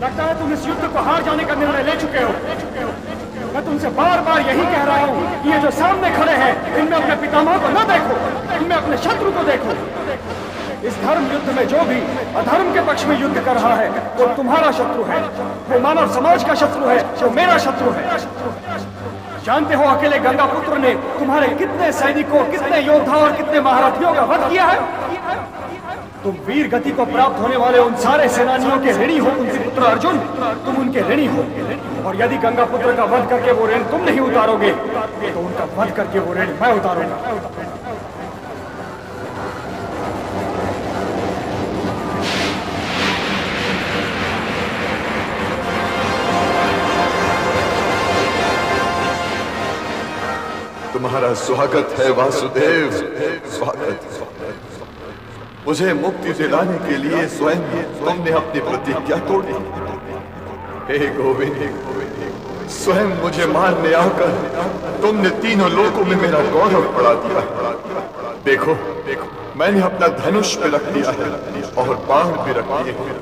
लगता है तुम इस युद्ध को हार जाने का निर्णय ले चुके हो। मैं तुमसे बार बार यही कह रहा हूँ कि ये जो सामने खड़े हैं इनमें अपने पितामह को न देखो, इनमें अपने शत्रु को देखो। इस धर्म युद्ध में जो भी अधर्म के पक्ष में युद्ध कर रहा है वो तुम्हारा शत्रु है, वो मानव समाज का शत्रु है, वो मेरा शत्रु है। जानते हो अकेले गंगापुत्र ने तुम्हारे कितने सैनिकों, कितने योद्धा और कितने महारथियों का वध किया है। तुम वीर गति को प्राप्त होने वाले उन सारे सेनानियों के ऋणी हो पुत्र अर्जुन, तुम उनके ऋणी हो। और यदि गंगापुत्र का वध करके वो ऋण तुम नहीं उतारोगे तो उनका वध करके वो ऋण मैं उतारूंगा। तुम्हारा स्वागत है वासुदेव, स्वागत। मुझे मुक्ति दिलाने के लिए स्वयं तुमने अपनी प्रतिज्ञा तोड़ी। हे गोविंद, स्वयं मुझे मारने आकर तुमने तीनों लोकों में मेरा गौरव बढ़ा दिया। देखो, मैंने अपना धनुष भी रख दिया है और बाण भी रख दिए हैं।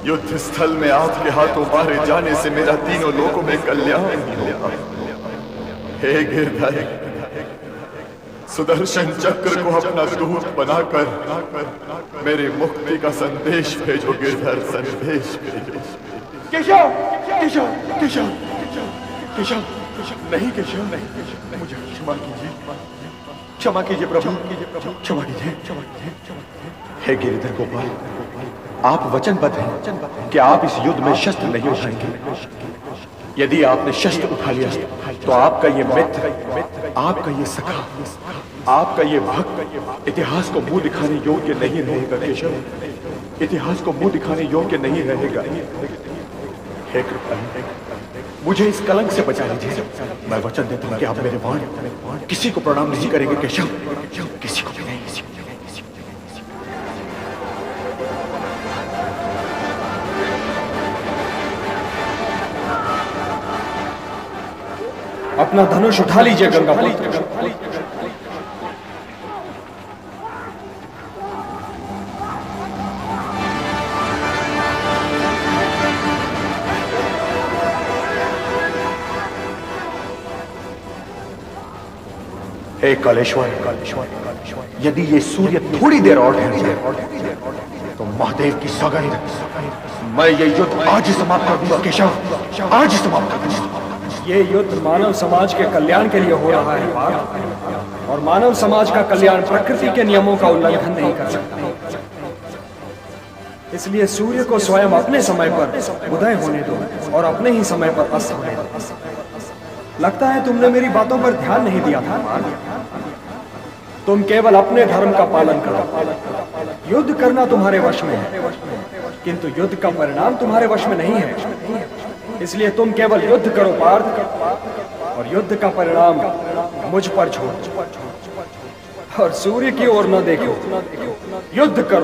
युद्ध स्थल में आपके हाथों मारे जाने से मेरा तीनों लोकों में कल्याण ही होगा। हे गिरधर, सुदर्शन चक्र को अपना दूत बनाकर मेरे मुक्ति का संदेश भेजो गिरधर, संदेश भेजो। केशव, केशव, केशव, केशव, नहीं केशव, नहीं, मुझे क्षमा कीजिए, क्षमा कीजिए प्रभु, क्षमा कीजिए, क्षमा कीजिए। हे गिरधर गोपाल, आप वचनबद्ध हैं कि आप इस युद्ध में शस्त्र नहीं उठाएंगे। यदि आपने शस्त्र उठा लिया तो आपका ये मित्र, आपका ये सखा, आपका ये भक्त इतिहास को मुंह दिखाने योग्य नहीं रहेगा केशव, इतिहास को मुंह दिखाने योग्य नहीं रहेगा। हे कृपा, मुझे इस कलंक से बचा लीजिए। मैं वचन देता हूं कि आप मेरे बाण किसी को प्रणाम नहीं करेंगे केशव, किसी को भी नहीं। अपना धनुष उठा लीजिए गंगापुत्र। हे कालेश्वर, यदि ये सूर्य थोड़ी देर और ठहर जाए तो महादेव की सौगंध, मैं ये युद्ध आज ही समाप्त कर दूंगा केशव, आज ही समाप्त कर दूंगा। ये युद्ध मानव समाज के कल्याण के लिए हो रहा है पार्थ, और मानव समाज का कल्याण प्रकृति के नियमों का उल्लंघन नहीं कर सकता। इसलिए सूर्य को स्वयं अपने समय पर उदय होने दो और अपने ही समय पर अस्त होने दो। लगता है तुमने मेरी बातों पर ध्यान नहीं दिया था पार्थ। तुम केवल अपने धर्म का पालन करो। युद्ध करना तुम्हारे वश में है, किंतु युद्ध का परिणाम तुम्हारे वश में नहीं है। इसलिए तुम केवल युद्ध करो पार्थ, और युद्ध का परिणाम मुझ पर छोड़ो और सूर्य की ओर न देखो। युद्ध करो।